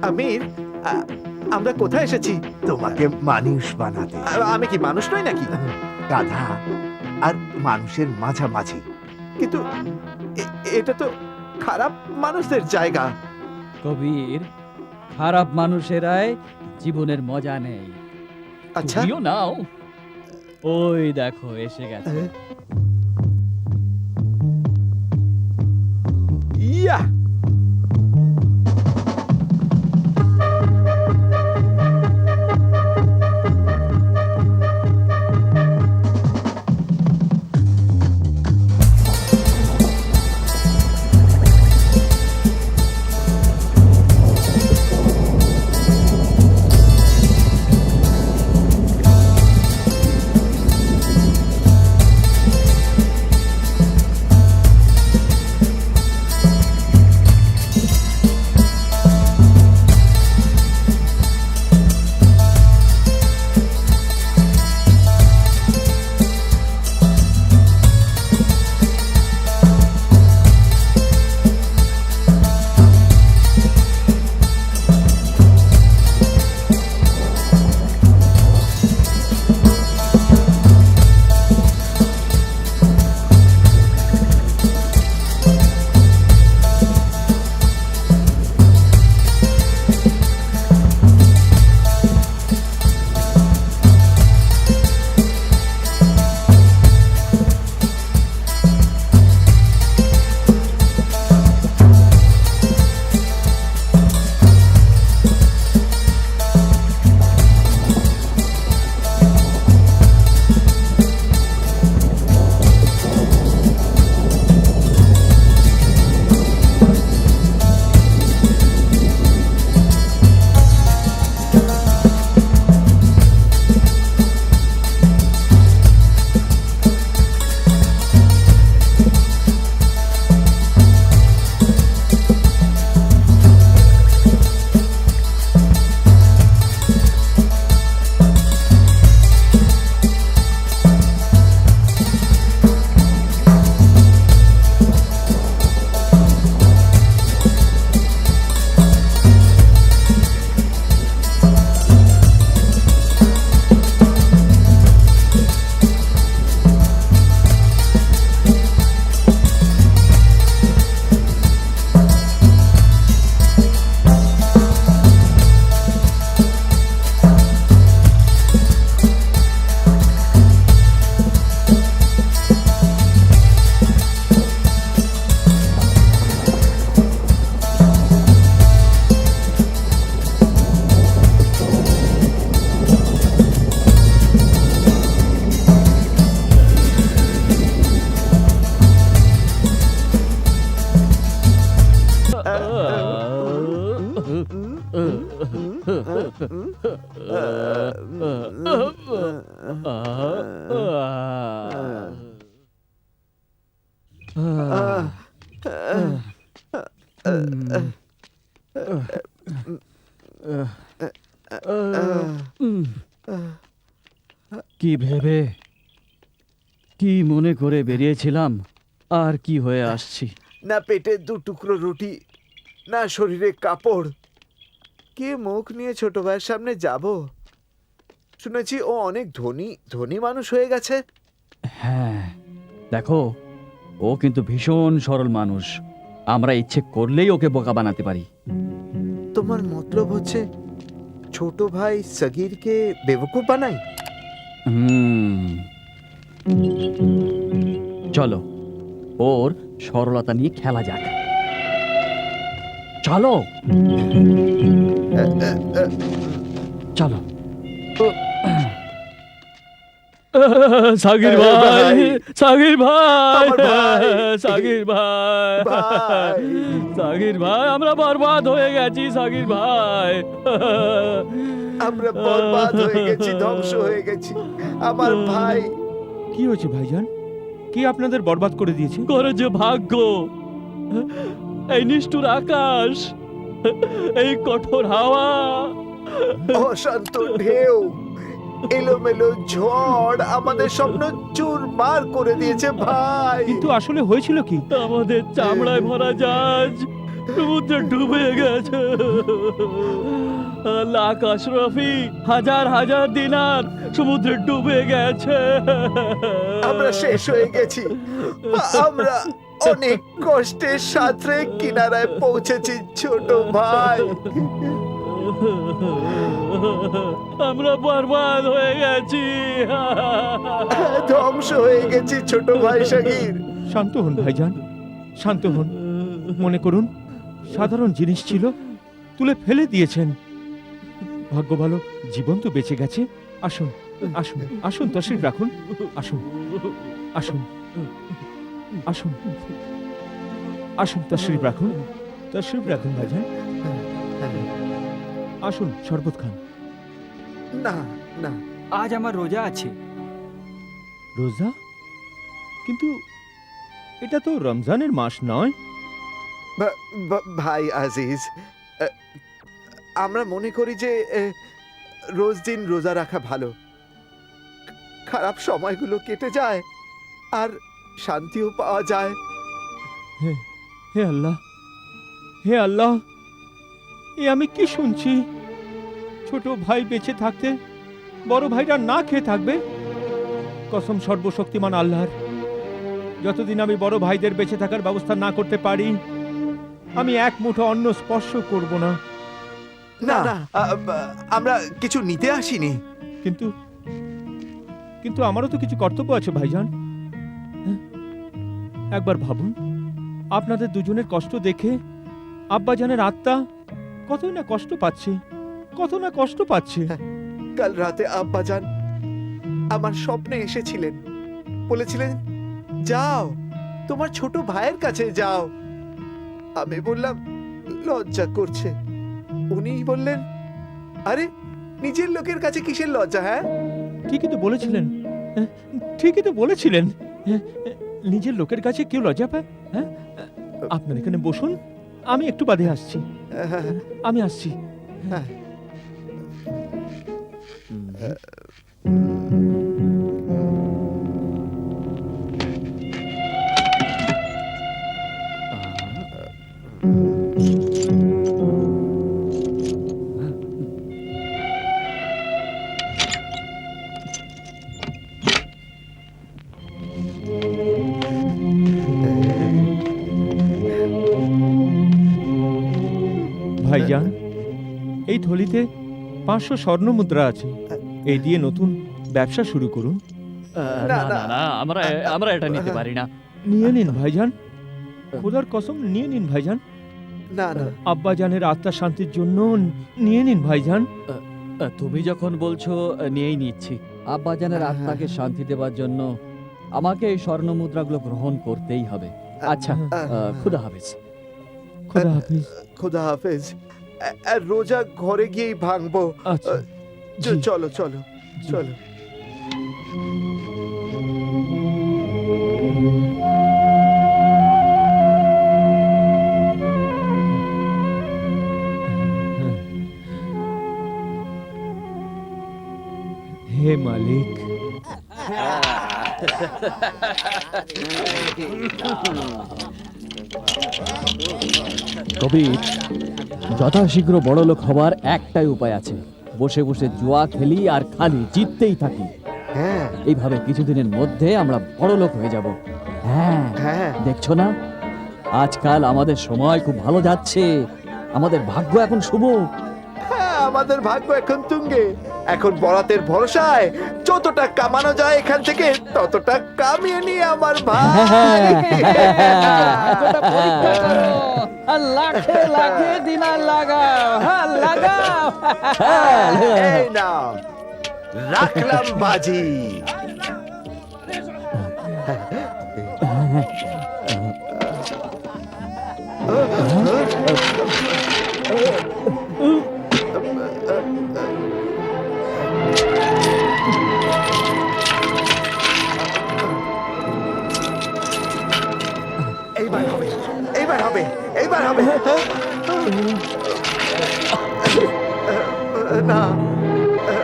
আমির, আমরা কোথায় এসেছি? তোমাকে মানুষ বানাতে। আমি কি মানুষ নই নাকি? গাধা আর মানুষের মাঝামাঝি। কিন্তু এটা তো খারাপ মানুষদের জায়গা। কবির, খারাপ মানুষেরাই জীবনের মজা নেই। আচ্ছা, তুমিও নাও। ওই দেখো এসে গেছে। ইয়া কি ভেবে, কি মনে করে বেরিয়েছিলাম, আর কি হয়ে আসছি। না পেটে 2 টুকরো রুটি, না শরীরে কাপড়। কে মুখ নিয়ে ছোট ভাইয়ের সামনে যাব? শুনেছি ও অনেক ধনী ধনী মানুষ হয়ে গেছে। হ্যাঁ, দেখো, ও কিন্তু ভীষণ সরল মানুষ। আমরা ইচ্ছে করলেই ওকে বোকা বানাতে পারি। তোমার মতলব হচ্ছে ছোট ভাই সগীরকে বেवकूफ বানাই? চলো, ওর সরলতা নিয়ে খেলা যাক। চলো চলো। সাগির ভাই, সাগির ভাই, আমার ভাই। সাগির ভাই, ভাই। সাগির ভাই, আমরা বরবাদ হয়ে গেছি সাগির ভাই। আমরা বরবাদ হয়ে গেছি, ধ্বংস হয়ে গেছি। আমার ভাই। কি হয়েছে ভাইজান? কি আপনাদের বরবাদ করে দিয়েছে? করে যে ভাগ্য, এই নিষ্ঠুর আকাশ, এই কঠোর হাওয়া, অশান্ত ঢেউ, এলোমেলো ঝড় আমাদের স্বপ্ন চুরমার করে দিয়েছে ভাই। কিন্তু আসলে হয়েছিল কি? আমাদের চামড়ায় ভরা জাহাজ সমুদ্রে ডুবে গেছে। লাখ আশরাফি, হাজার হাজার দিনার সমুদ্রে ডুবে গেছে। আমরা শেষ হয়ে গেছি। আমরা অনেক কষ্টের সাথে কিনারায় পৌঁছেছি ছোট ভাই। আমরা বরবাদ হয়ে গেছি। ধ্বংস হয়ে গেছি ছোট ভাই সাগির। শান্ত হন ভাইজান, শান্ত হন। মনে করুন সাধারণ জিনিস ছিল, তুলে ফেলে দিয়েছেন। ভাগ্য ভালো জীবন তো বেঁচে গেছে। আসুন আসুন আসুন, তশরিফ রাখুন। আসুন আসুন আসুন আসুন, তশরিফ রাখুন, তশরিফ রাখুন ভাইজান। আসুন শরবত খান। না না, আজ আমার রোজা আছে। রোজা? কিন্তু এটা তো রমজানের মাস নয়। ভাই আজিজ, আমরা মনে করি যে রোজ দিন রোজা রাখা ভালো। খারাপ সময়গুলো কেটে যায় আর শান্তিও পাওয়া যায়। হে আল্লাহ, হে আল্লাহ, এ আমি কি শুনছি? ছোট ভাই বেঁচে থাকতে বড় ভাইরা না খেয়ে থাকবে? কসম সর্বশক্তিমান আল্লাহর, যতদিন আমি বড় ভাইদের বেঁচে থাকার ব্যবস্থা না করতে পারি, আমি এক মুঠো অন্ন স্পর্শ করব না। না না, আমরা কিছু নিতে আসিনি। কিন্তু কিন্তু আমারও তো কিছু কর্তব্য আছে ভাইজান। হ্যাঁ? একবার ভাবুন, আপনাদের দুজনের কষ্ট দেখে আব্বাজানের আত্মা কতই না কষ্ট পাচ্ছে, কত না কষ্ট পাচ্ছে। কাল রাতে আব্বাজান আমার স্বপ্নে এসেছিলেন, বলেছিলেন যাও তোমার ছোট ভাইয়ের কাছে যাও। আমি বললাম লজ্জা করছে। উনি বললেন, আরে নিজের লোকের কাছে কিসের লজ্জা? হ্যাঁ, ঠিকই তো বলেছিলেন, হ্যাঁ, ঠিকই তো বলেছিলেন। হ্যাঁ, নিজের লোকের কাছে কেউ লজ্জা পায়? হ্যাঁ, আপনার এখানে বসুন, আমি একটু বাদে আসছি। আমি আসছি। হ্যাঁ। ভাইজান, এই থলিতে 500 স্বর্ণ মুদ্রা আছে। এই দিয়ে নতুন ব্যবসা শুরু করুন। না না না, আমরা আমরা এটা নিতে পারি না। নিয়ে নিন ভাইজান, খোদার কসম নিয়ে নিন ভাইজান। না না, আব্বাজানের আত্মার শান্তির জন্য নিয়ে নিন ভাইজান। তুমি যখন বলছো নিয়েই নিচ্ছি। আব্বাজানের আত্মাকে শান্তি দেওয়ার জন্য আমাকে এই স্বর্ণ মুদ্রাগুলো গ্রহণ করতেই হবে। আচ্ছা, খুদা হাফেজ। খোদা হাফিজ। খোদা হাফেজ। রোজা ঘরে গিয়েই ভাঙবো। আচ্ছা, জি। চলো চলো চলো। হে মালিক, কবির, যথাশীঘ্র বড়লোক হবার একটাই উপায় আছে, বসে বসে জুয়া খেলি আর খালি জিততেই থাকি। হ্যাঁ এইভাবে কিছুদিনের মধ্যে আমরা বড়লোক হয়ে যাব। হ্যাঁ, হ্যাঁ, দেখছো না, আজকাল আমাদের সময় খুব ভালো যাচ্ছে। আমাদের ভাগ্য এখন শুভ। হ্যাঁ, আমাদের ভাগ্য এখন তুঙ্গে। এখন বরাতের ভরসায় যতটা কামানো যায় এখান থেকে ততটা কামিয়ে নিয়ে আমার ভাই। লাখে লাখে দিনার লাগাও, লাগাও। এই নাও, রাখলাম বাজি। এইবার হবে, এইবার হবে, এইবার হবে।